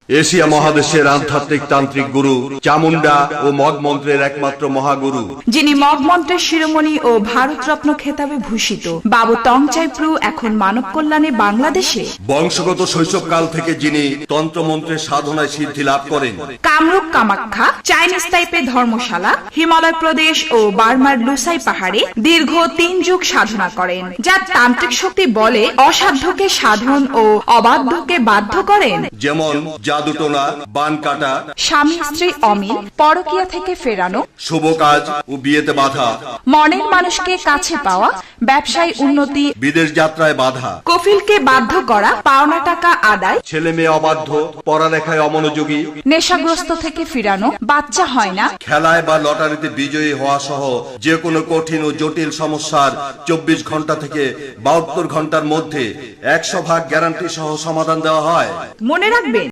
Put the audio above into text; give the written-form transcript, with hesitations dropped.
Asia মহাদেশের আধ্যাত্মিক তান্ত্রিক গুরু চামুন্ডা ও মগ মন্ত্রের একমাত্র মহাগুরু, যিনি মগ মন্ত্রের শিরোমণি ও ভারতরত্ন খেতাবে ভূষিত বাবু টংচাই প্রু এখন মানব কল্যাণে বাংলাদেশে। বংশগত শৈশবকাল থেকে যিনি তন্ত্রমন্ত্রের সাধনায় সিদ্ধি লাভ করেন। কামরূপ কামাখ্যা চাইনিজ টাইপের ধর্মশালা হিমালয় প্রদেশ ও বার্মার লুসাই পাহাড়ে দীর্ঘ 3 যুগ সাধনা করেন, যার তান্ত্রিক শক্তি বলে অসাধ্যকে সাধন ও অবাধ্যকে বাধ্য করেন। যেমন জাদুটোনা, বান কাটা, স্বামী স্ত্রী অমিল, পরকীয়া থেকে ফেরানো, শুভ কাজ ও বিয়েতে বাধা, মনের মানুষকে কাছে পাওয়া, ব্যবসায় উন্নতি, বিদেশ যাত্রায় বাধা, কফিলকে বাধ্য করা, পাওনা টাকা আদায়, ছেলে মেয়ে অবাধ্য, পড়ালেখায় অমনোযোগী, নেশাগ্রস্ত থেকে ফিরানো, বাচ্চা হয় না, খেলায় বা লটারিতে বিজয়ী হওয়া সহ যে কোনো কঠিন ও জটিল সমস্যার 24 ঘন্টা থেকে 72 ঘন্টার মধ্যে 100% গ্যারান্টি সহ সমাধান দেওয়া হয়। মনে রাখবেন